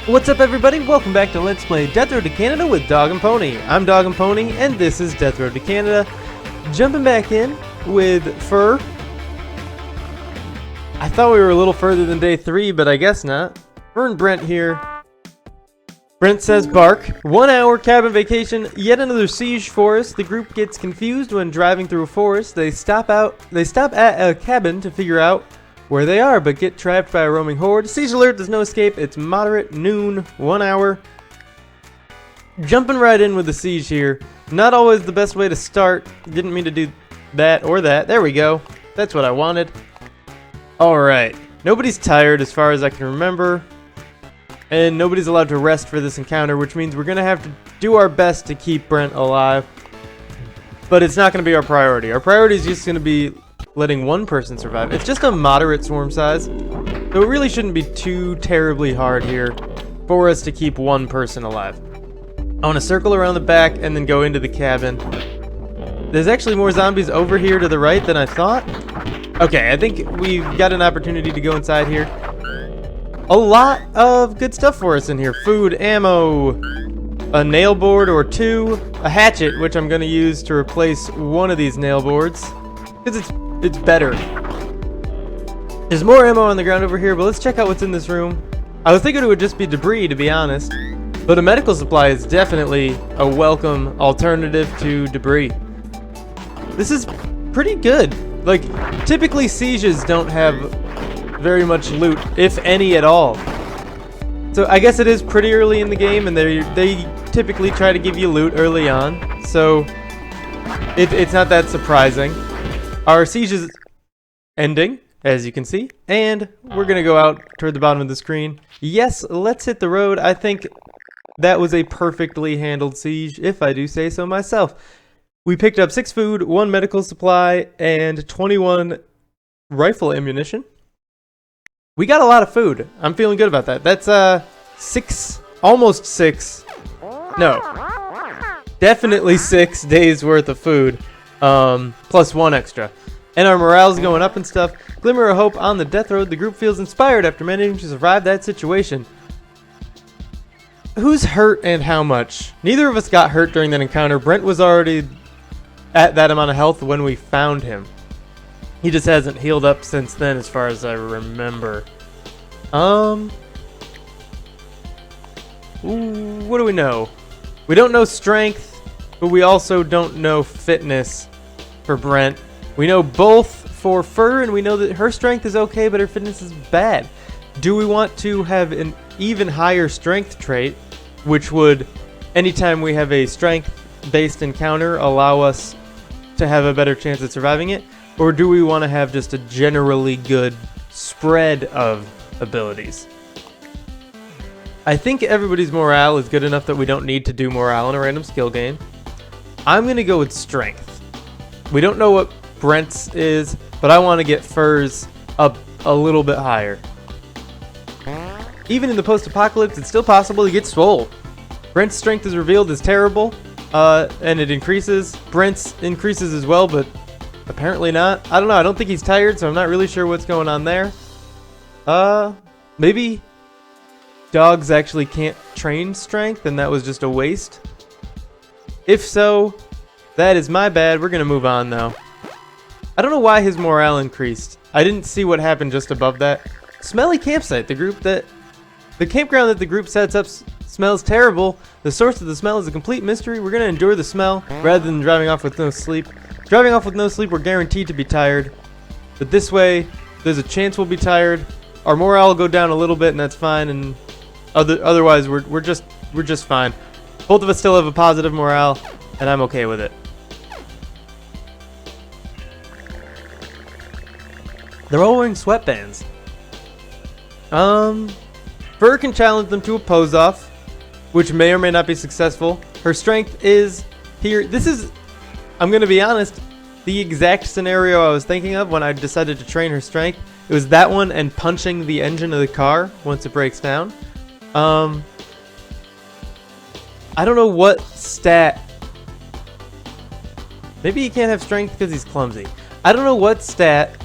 What's up, everybody? Welcome back to Let's Play Death Road to Canada with DogAndPony. I'm DogAndPony, and this is Death Road to Canada. Jumping back in with Fur. I thought we were a little further than day 3, but I guess not. Fur and Brent here. Brent says bark. 1 hour cabin vacation, yet another siege forest. The group gets confused when driving through a forest. They stop at a cabin to figure out where they are, but get trapped by a roaming horde. Siege alert, there's no escape. It's moderate, noon, 1 hour. Jumping right in with the siege here. Not always the best way to start. Didn't mean to do that or that. There we go. That's what I wanted. Alright. Nobody's tired as far as I can remember. And nobody's allowed to rest for this encounter, which means we're going to have to do our best to keep Brent alive. But it's not going to be our priority. Our priority is just going to be letting one person survive. It's just a moderate swarm size, so it really shouldn't be too terribly hard here for us to keep one person alive. I want to circle around the back and then go into the cabin. There's actually more zombies over here to the right than I thought. Okay, I think we've got an opportunity to go inside here. A lot of good stuff for us in here. Food, ammo, a nail board or two, a hatchet, which I'm going to use to replace one of these nail boards, because it's better. There's more ammo on the ground over here, but let's check out what's in this room. I was thinking it would just be debris, to be honest, but a medical supply is definitely a welcome alternative to debris. This is pretty good. Like, typically sieges don't have very much loot, if any at all. So I guess it is pretty early in the game, and they typically try to give you loot early on, so it's not that surprising. Our siege is ending, as you can see, and we're going to go out toward the bottom of the screen. Yes, let's hit the road. I think that was a perfectly handled siege, if I do say so myself. We picked up 6 food, 1 medical supply, and 21 rifle ammunition. We got a lot of food. I'm feeling good about that. That's 6, almost 6, no, definitely 6 days worth of food. Plus 1 extra. And our morale's going up and stuff. Glimmer of hope on the death road. The group feels inspired after managing to survive that situation. Who's hurt and how much? Neither of us got hurt during that encounter. Brent was already at that amount of health when we found him. He just hasn't healed up since then, as far as I remember. What do we know? We don't know strength, but we also don't know fitness for Brent. We know both for Fur, and we know that her strength is okay, but her fitness is bad. Do we want to have an even higher strength trait, which would, anytime we have a strength-based encounter, allow us to have a better chance at surviving it? Or do we want to have just a generally good spread of abilities? I think everybody's morale is good enough that we don't need to do morale in a random skill game. I'm going to go with strength. We don't know what Brent's is, but I want to get Fur's up a little bit higher. Even in the post-apocalypse, it's still possible to get swole. Brent's strength is revealed as terrible, and it increases. Brent's increases as well, but apparently not. I don't know. I don't think he's tired, so I'm not really sure what's going on there. Maybe dogs actually can't train strength, and that was just a waste. If so, that is my bad. We're going to move on, though. I don't know why his morale increased. I didn't see what happened just above that. Smelly campsite. The campground that the group sets up smells terrible. The source of the smell is a complete mystery. We're going to endure the smell rather than driving off with no sleep. Driving off with no sleep, we're guaranteed to be tired. But this way, there's a chance we'll be tired. Our morale will go down a little bit, and that's fine. And otherwise, we're just fine. Both of us still have a positive morale, and I'm okay with it. They're all wearing sweatbands. Fur can challenge them to a pose-off, which may or may not be successful. Her strength is here. This is, I'm going to be honest, the exact scenario I was thinking of when I decided to train her strength. It was that one and punching the engine of the car once it breaks down. I don't know what stat. Maybe he can't have strength because he's clumsy. I don't know what stat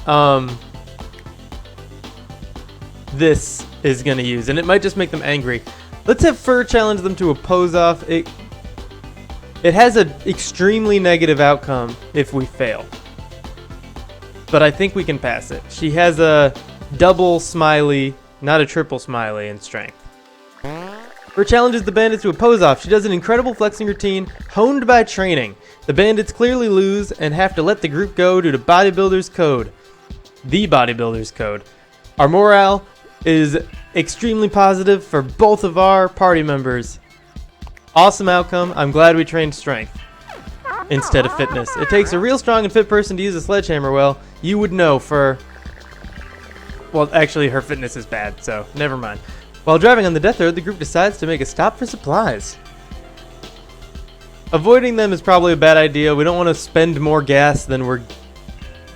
this is going to use, and it might just make them angry. Let's have Fur challenge them to a pose-off. It has an extremely negative outcome if we fail, but I think we can pass it. She has a double smiley, not a triple smiley in strength. Fur challenges the bandits to a pose-off. She does an incredible flexing routine honed by training. The bandits clearly lose and have to let the group go due to bodybuilder's code. The bodybuilder's code. Our morale is extremely positive for both of our party members. Awesome outcome. I'm glad we trained strength instead of fitness. It takes a real strong and fit person to use a sledgehammer well. You would know for... Well, actually, her fitness is bad, so never mind. While driving on the death road, the group decides to make a stop for supplies. Avoiding them is probably a bad idea. We don't want to spend more gas than we're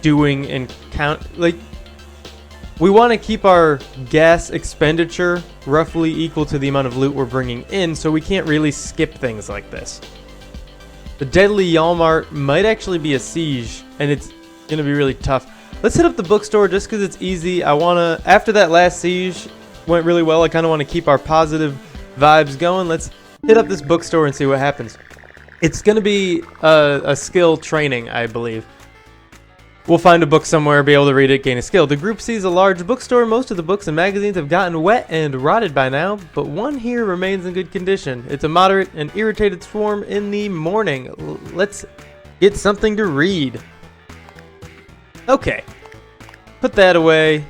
doing and count. Like, we want to keep our gas expenditure roughly equal to the amount of loot we're bringing in, so we can't really skip things like this. The Deadly Yalmart might actually be a siege, and it's going to be really tough. Let's hit up the bookstore just because it's easy. I want to, after that last siege went really well, I kind of want to keep our positive vibes going. Let's hit up this bookstore and see what happens. It's going to be a skill training, I believe. We'll find a book somewhere, be able to read it, gain a skill. The group sees a large bookstore. Most of the books and magazines have gotten wet and rotted by now, but one here remains in good condition. It's a moderate and irritated swarm in the morning. Let's get something to read. Okay. Put that away.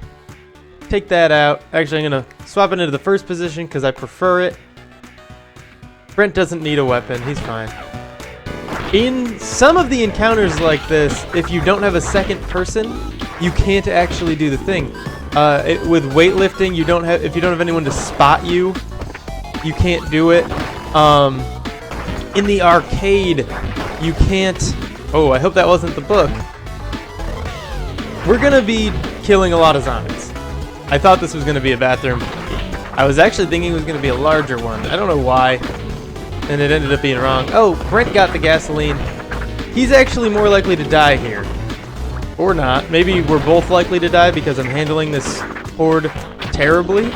Take that out. Actually, I'm going to swap it into the first position because I prefer it. Brent doesn't need a weapon. He's fine. In some of the encounters like this, if you don't have a second person, you can't actually do the thing. With weightlifting, if you don't have anyone to spot you, you can't do it. In the arcade, you can't... Oh, I hope that wasn't the book. We're going to be killing a lot of zombies. I thought this was going to be a bathroom. I was actually thinking it was going to be a larger one. I don't know why. And it ended up being wrong. Oh, Brent got the gasoline. He's actually more likely to die here. Or not. Maybe we're both likely to die because I'm handling this horde terribly.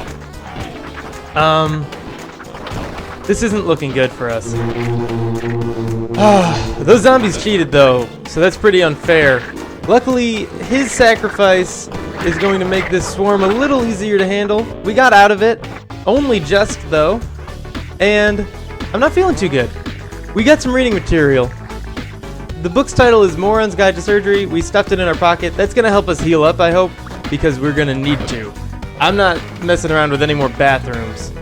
This isn't looking good for us. Those zombies cheated though, so that's pretty unfair. Luckily, his sacrifice is going to make this swarm a little easier to handle. We got out of it. Only just though. And I'm not feeling too good. We got some reading material. The book's title is Moron's Guide to Surgery. We stuffed it in our pocket. That's going to help us heal up, I hope, because we're going to need to. I'm not messing around with any more bathrooms.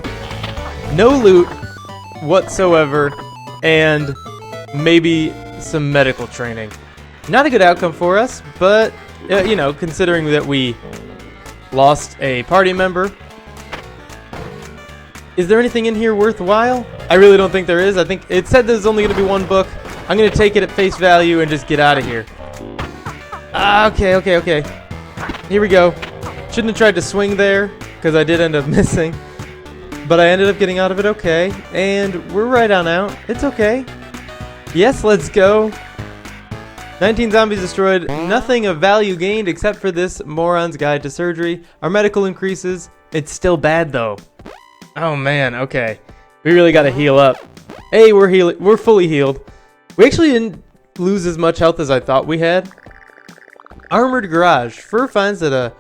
No loot whatsoever, and maybe some medical training. Not a good outcome for us, but, you know, considering that we lost a party member. Is there anything in here worthwhile? I really don't think there is. I think it said there's only going to be one book. I'm going to take it at face value and just get out of here. Okay. Here we go. Shouldn't have tried to swing there, because I did end up missing. But I ended up getting out of it okay. And we're right on out. It's okay. Yes, let's go. 19 zombies destroyed. Nothing of value gained except for this Moron's Guide to Surgery. Our medical increases. It's still bad, though. Oh, man. Okay. We really got to heal up. Hey, we're fully healed. We actually didn't lose as much health as I thought we had. Armored garage. Fur finds a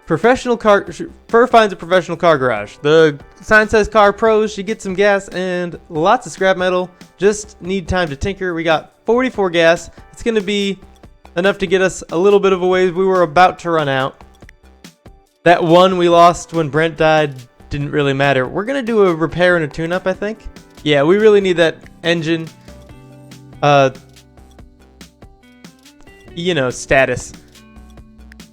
professional car garage. The sign says car pros. She gets some gas and lots of scrap metal. Just need time to tinker. We got 44 gas. It's going to be enough to get us a little bit of a ways. We were about to run out. That one we lost when Brent died didn't really matter. We're going to do a repair and a tune-up, I think. Yeah, we really need that engine, you know, status.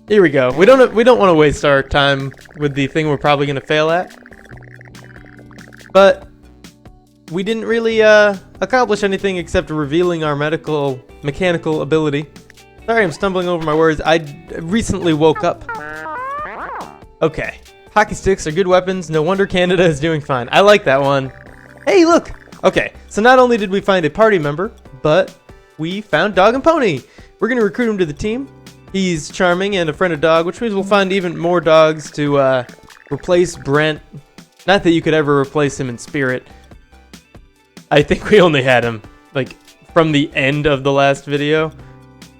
Here we go. We don't want to waste our time with the thing we're probably going to fail at. But we didn't really accomplish anything except revealing our mechanical ability. Sorry, I'm stumbling over my words. I recently woke up. Okay. Hockey sticks are good weapons. No wonder Canada is doing fine. I like that one. Hey, look! Okay, so not only did we find a party member, but we found DogAndPony. We're going to recruit him to the team. He's charming and a friend of dog, which means we'll find even more dogs to replace Brent. Not that you could ever replace him in spirit. I think we only had him, like, from the end of the last video.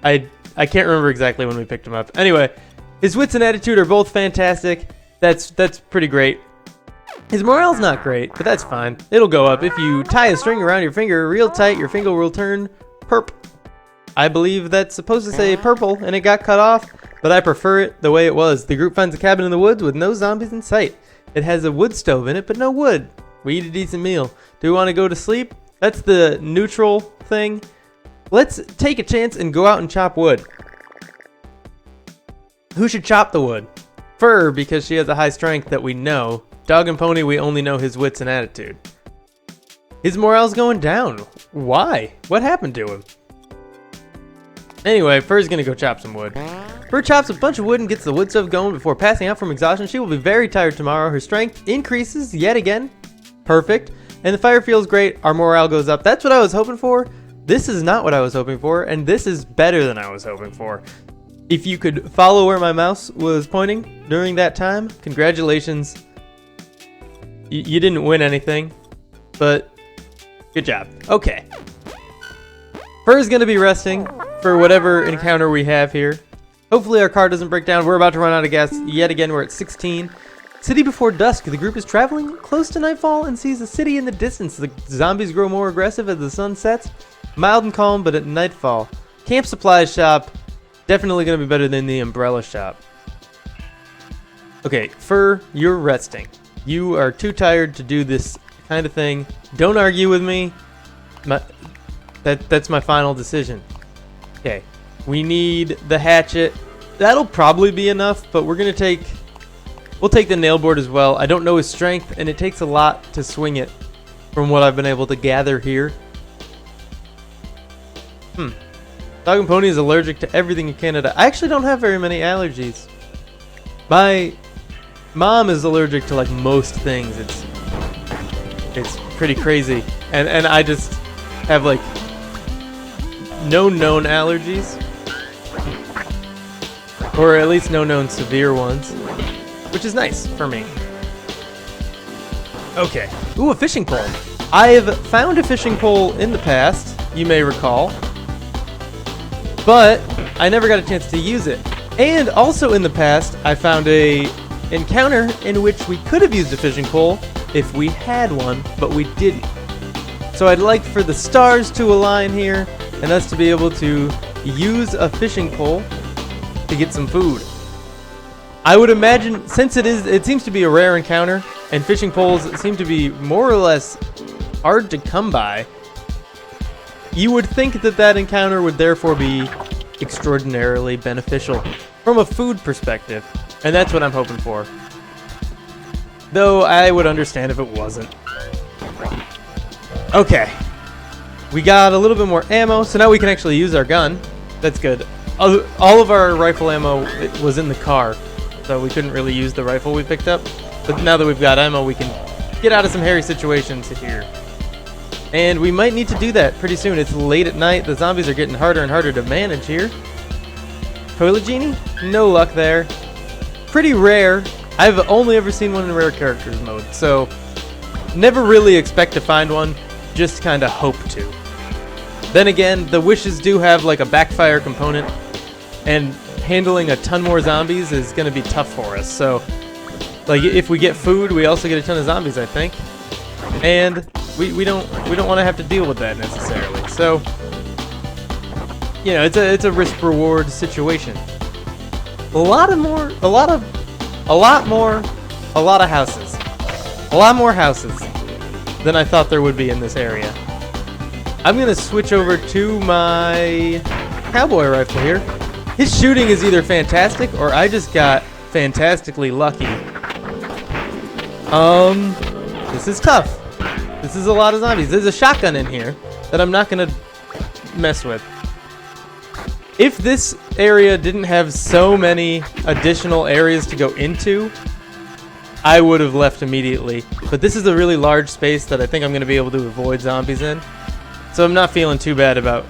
I can't remember exactly when we picked him up. Anyway, his wits and attitude are both fantastic. That's pretty great. His morale's not great, but that's fine. It'll go up. If you tie a string around your finger real tight, your finger will turn perp. I believe that's supposed to say purple, and it got cut off, but I prefer it the way it was. The group finds a cabin in the woods with no zombies in sight. It has a wood stove in it, but no wood. We eat a decent meal. Do we want to go to sleep? That's the neutral thing. Let's take a chance and go out and chop wood. Who should chop the wood? Fur, because she has a high strength that we know. Dog and Pony, we only know his wits and attitude. His morale's going down. Why? What happened to him? Anyway, Fur's gonna go chop some wood. Fur chops a bunch of wood and gets the wood stove going before passing out from exhaustion. She will be very tired tomorrow. Her strength increases yet again. Perfect. And the fire feels great. Our morale goes up. That's what I was hoping for. This is not what I was hoping for, and this is better than I was hoping for. If you could follow where my mouse was pointing during that time, congratulations. You didn't win anything, but good job. Okay. Fur's gonna be resting for whatever encounter we have here. Hopefully our car doesn't break down. We're about to run out of gas yet again. We're at 16. City before dusk. The group is traveling close to nightfall and sees a city in the distance. The zombies grow more aggressive as the sun sets. Mild and calm, but at nightfall. Camp supplies shop. Definitely going to be better than the umbrella shop. Okay, Fur, you're resting. You are too tired to do this kind of thing. Don't argue with me. That's my final decision. Okay, we need the hatchet. That'll probably be enough, but we'll take the nail board as well. I don't know his strength, and it takes a lot to swing it from what I've been able to gather here. Dog and Pony is allergic to everything in Canada. I actually don't have very many allergies. My mom is allergic to like most things. It's pretty crazy. And I just have like no known allergies. Or at least no known severe ones. Which is nice for me. Okay. Ooh, a fishing pole. I've found a fishing pole in the past, you may recall. But I never got a chance to use it. And also in the past, I found a encounter in which we could have used a fishing pole if we had one, but we didn't. So I'd like for the stars to align here and us to be able to use a fishing pole to get some food. I would imagine, since it seems to be a rare encounter, and fishing poles seem to be more or less hard to come by, you would think that that encounter would therefore be extraordinarily beneficial from a food perspective, and that's what I'm hoping for. Though I would understand if it wasn't. Okay, we got a little bit more ammo, so now we can actually use our gun. That's good. All of our rifle ammo was in the car, so we couldn't really use the rifle we picked up. But now that we've got ammo, we can get out of some hairy situations here. And we might need to do that pretty soon. It's late at night. The zombies are getting harder and harder to manage here. Toilet Genie? No luck there. Pretty rare. I've only ever seen one in rare characters mode, so never really expect to find one, just kind of hope to. Then again, the wishes do have like a backfire component, and handling a ton more zombies is going to be tough for us. So, like, if we get food, we also get a ton of zombies, I think. And we don't want to have to deal with that necessarily. So, you know, it's a risk reward situation. A lot more houses. A lot more houses than I thought there would be in this area. I'm gonna switch over to my cowboy rifle here. His shooting is either fantastic or I just got fantastically lucky. This is tough. This is a lot of zombies. There's a shotgun in here that I'm not gonna mess with. If this area didn't have so many additional areas to go into, I would have left immediately. But this is a really large space that I think I'm going to be able to avoid zombies in. So I'm not feeling too bad about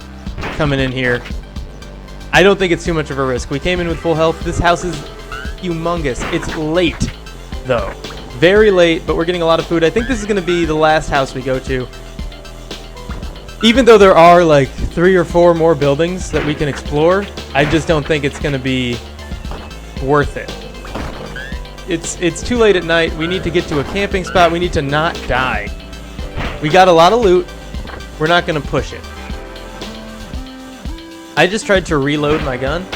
coming in here. I don't think it's too much of a risk. We came in with full health. This house is humongous. It's late. though. Very late, but we're getting a lot of food. I think this is going to be the last house we go to. Even though there are like 3 or 4 more buildings that we can explore, I just don't think it's going to be worth it. It's too late at night. We need to get to a camping spot. We need to not die. We got a lot of loot. We're not going to push it. I just tried to reload my gun.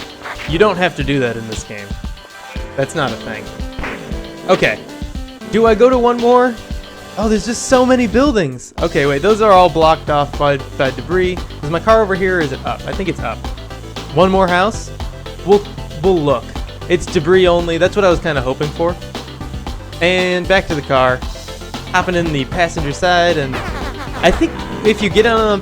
You don't have to do that in this game. That's not a thing. Okay. Do I go to one more? Oh, there's just so many buildings. Okay, wait. Those are all blocked off by debris. Is my car over here or is it up? I think it's up. One more house? We'll look. It's debris only. That's what I was kind of hoping for. And back to the car. Hopping in the passenger side, and I think if you get in on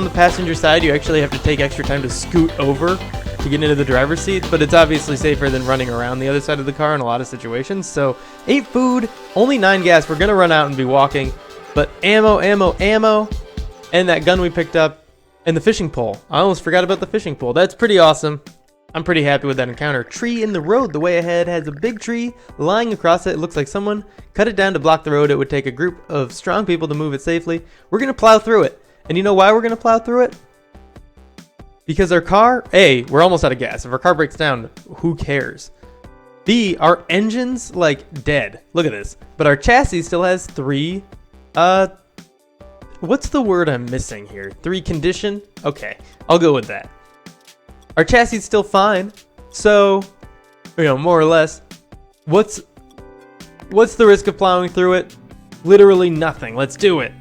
the passenger side, you actually have to take extra time to scoot over to get into the driver's seat, but it's obviously safer than running around the other side of the car in a lot of situations. So 8 food, only 9 gas. We're gonna run out and be walking, but ammo, and that gun we picked up, and the fishing pole. I almost forgot about the fishing pole. That's pretty awesome. I'm pretty happy with that encounter. Tree in the road. The way ahead has a big tree lying across it. It looks like someone cut it down to block the road. It would take a group of strong people to move it safely. We're going to plow through it. And you know why we're going to plow through it? Because our car, A, we're almost out of gas. If our car breaks down, who cares? B, our engine's like dead. Look at this. But our chassis still has 3, what's the word I'm missing here? 3 condition? Okay, I'll go with that. Our chassis is still fine, so, more or less, what's the risk of plowing through it? Literally nothing. Let's do it.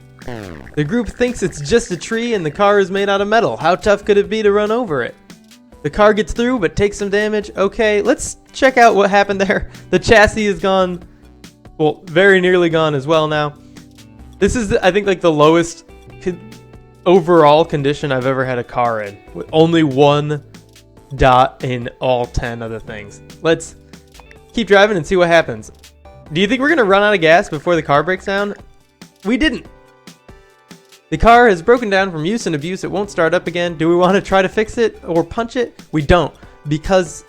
The group thinks it's just a tree and the car is made out of metal. How tough could it be to run over it? The car gets through but takes some damage. Okay, let's check out what happened there. The chassis is gone, well, very nearly gone as well now. This is, I think, like the lowest overall condition I've ever had a car in, with only 1 dot in all 10 other things. Let's keep driving and see what happens. Do you think we're gonna run out of gas before the car breaks down? We didn't. The car has broken down from use and abuse. It won't start up again. Do we want to try to fix it or punch it? We don't, because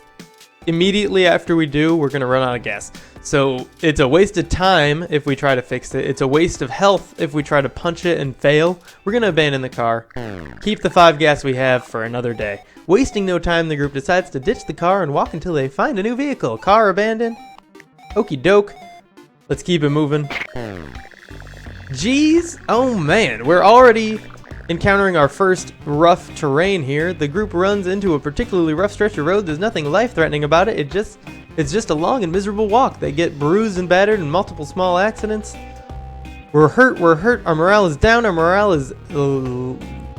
immediately after we do, we're gonna run out of gas. So it's a waste of time if we try to fix it. It's a waste of health if we try to punch it and fail. We're gonna abandon the car. Keep the 5 gas we have for another day. Wasting no time, the group decides to ditch the car and walk until they find a new vehicle. Car abandoned. Okie doke. Let's keep it moving. Jeez. Oh man, we're already encountering our first rough terrain here. The group runs into a particularly rough stretch of road. There's nothing life-threatening about it. It's just a long and miserable walk. They get bruised and battered in multiple small accidents. We're hurt. Our morale is down. Our morale is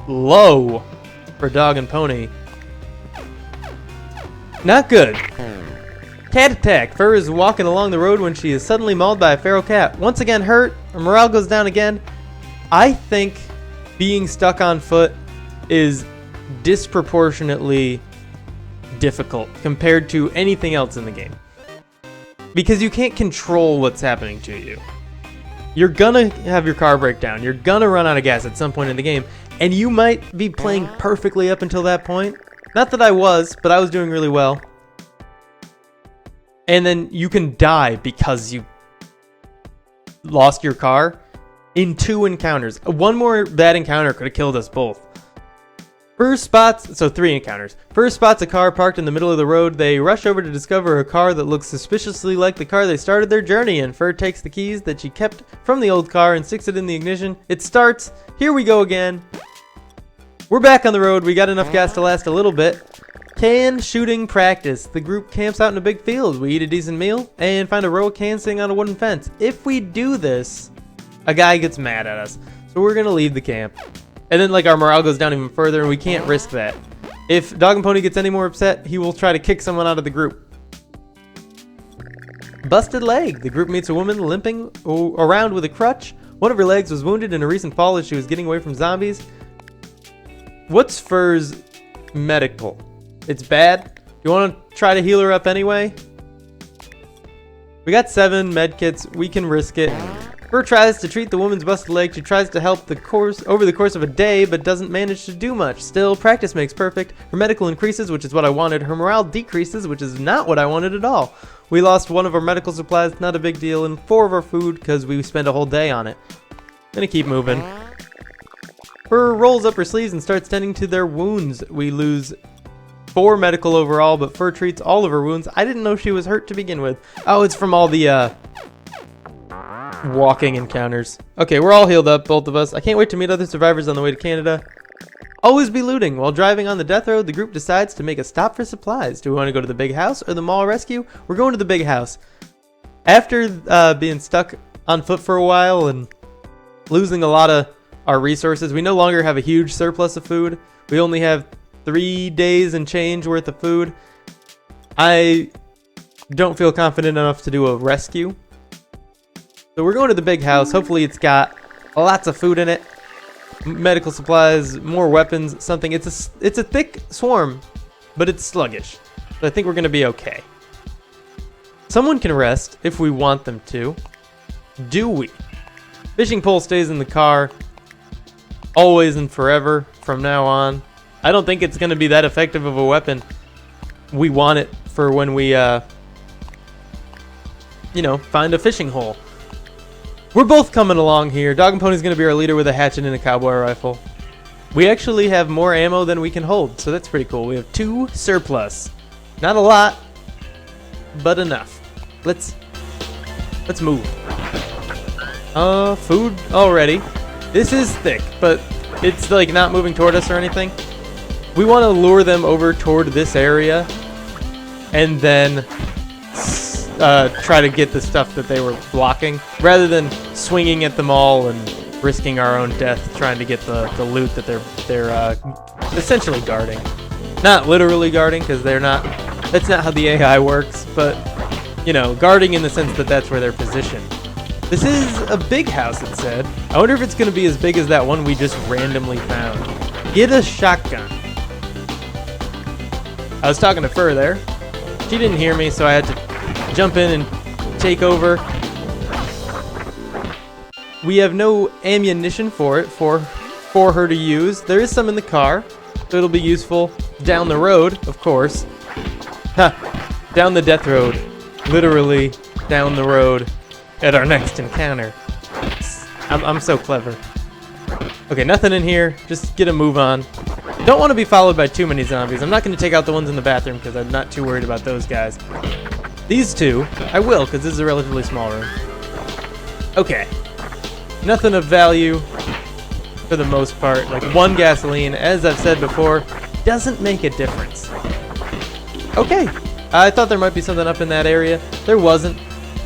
low for Dog and Pony. Not good. Cat attack. Fur is walking along the road when she is suddenly mauled by a feral cat. Once again hurt. Her morale goes down again. I think being stuck on foot is disproportionately difficult compared to anything else in the game, because you can't control what's happening to you. You're gonna have your car break down. You're gonna run out of gas at some point in the game, and you might be playing perfectly up until that point. Not that I was, but I was doing really well. And then you can die because you lost your car in 2 encounters. One more bad encounter could have killed us both. First spots, so 3 encounters. First spots a car parked in the middle of the road. They rush over to discover a car that looks suspiciously like the car they started their journey in. Fur takes the keys that she kept from the old car and sticks it in the ignition. It starts. Here we go again. We're back on the road. We got enough gas to last a little bit. Can shooting practice. The group camps out in a big field. We eat a decent meal and find a row of cans sitting on a wooden fence. If we do this, a guy gets mad at us. So we're going to leave the camp. And then like our morale goes down even further and we can't risk that. If Dog and Pony gets any more upset, he will try to kick someone out of the group. Busted leg. The group meets a woman limping around with a crutch. One of her legs was wounded in a recent fall as she was getting away from zombies. What's Fur's medical? It's bad. You want to try to heal her up anyway? We got 7 med kits. We can risk it. Fur tries to treat the woman's busted leg. She tries to help over the course of a day, but doesn't manage to do much. Still, practice makes perfect. Her medical increases, which is what I wanted. Her morale decreases, which is not what I wanted at all. We lost one of our medical supplies, not a big deal, and 4 of our food because we spent a whole day on it. Gonna keep moving. Fur rolls up her sleeves and starts tending to their wounds. We lose 4 medical overall, but Fur treats all of her wounds. I didn't know she was hurt to begin with. Oh, it's from all the walking encounters. Okay, we're all healed up, both of us. I can't wait to meet other survivors on the way to Canada. Always be looting. While driving on the death road, the group decides to make a stop for supplies. Do we want to go to the big house or the mall rescue? We're going to the big house. After being stuck on foot for a while and losing a lot of our resources, we no longer have a huge surplus of food. We only have 3 days and change worth of food. I don't feel confident enough to do a rescue. So we're going to the big house. Hopefully it's got lots of food in it. Medical supplies, more weapons, something. It's a thick swarm, but it's sluggish. So I think we're going to be okay. Someone can rest if we want them to. Do we? Fishing pole stays in the car. Always and forever from now on. I don't think it's going to be that effective of a weapon. We want it for when we, find a fishing hole. We're both coming along here. DogAndPony's going to be our leader with a hatchet and a cowboy rifle. We actually have more ammo than we can hold, so that's pretty cool. We have 2 surplus. Not a lot, but enough. Let's move. Food already. This is thick, but it's like not moving toward us or anything. We want to lure them over toward this area and then try to get the stuff that they were blocking rather than swinging at them all and risking our own death trying to get the loot that they're essentially guarding. Not literally guarding, because that's not how the AI works, but guarding in the sense that that's where they're positioned. This is a big house, it said. I wonder if it's going to be as big as that one we just randomly found. Get a shotgun. I was talking to Fur there. She didn't hear me, so I had to jump in and take over. We have no ammunition for her to use. There is some in the car, so it'll be useful down the road, of course. Ha! Down the death road. Literally down the road at our next encounter. I'm so clever. Okay, nothing in here. Just get a move on. Don't want to be followed by too many zombies. I'm not going to take out the ones in the bathroom because I'm not too worried about those guys. These 2, I will, because this is a relatively small room. Okay. Nothing of value for the most part. Like 1 gasoline, as I've said before, doesn't make a difference. Okay. I thought there might be something up in that area. There wasn't.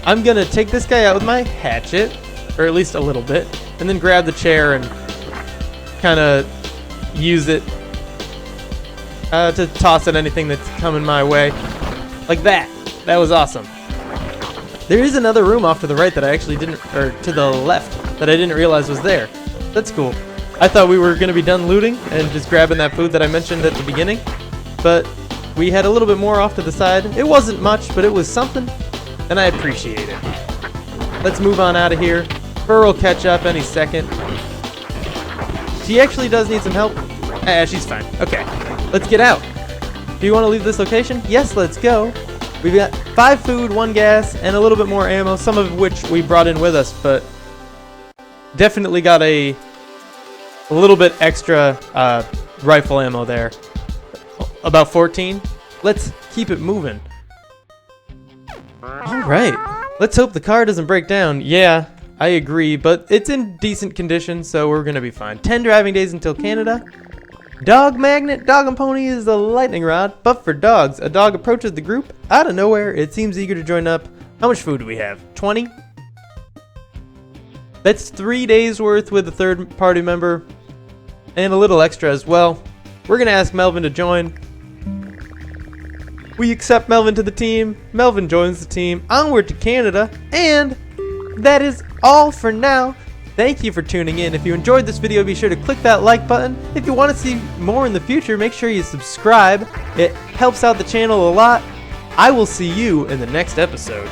I'm going to take this guy out with my hatchet, or at least a little bit, and then grab the chair and kind of use it to toss at anything that's coming my way. Like that. That was awesome. There is another room off to the right that I actually didn't, or to the left, that I didn't realize was there. That's cool. I thought we were going to be done looting and just grabbing that food that I mentioned at the beginning, but we had a little bit more off to the side. It wasn't much, but it was something, and I appreciate it. Let's move on out of here. Fur will catch up any second. She actually does need some help. She's fine. Okay, let's get out. Do you want to leave this location? Yes, let's go. We've got 5 food, 1 gas, and a little bit more ammo, some of which we brought in with us, but definitely got a little bit extra rifle ammo there. About 14. Let's keep it moving. Alright, let's hope the car doesn't break down. Yeah, I agree, but it's in decent condition, so we're going to be fine. 10 driving days until Canada. Dog magnet. DogAndPony is a lightning rod, but for dogs. A dog approaches the group out of nowhere. It seems eager to join up. How much food do we have? 20? That's 3 days worth with a third party member and a little extra as well. We're going to ask Melvin to join. We accept Melvin to the team. Melvin joins the team. Onward to Canada. And that is all for now. Thank you for tuning in. If you enjoyed this video, be sure to click that like button. If you want to see more in the future, make sure you subscribe. It helps out the channel a lot. I will see you in the next episode.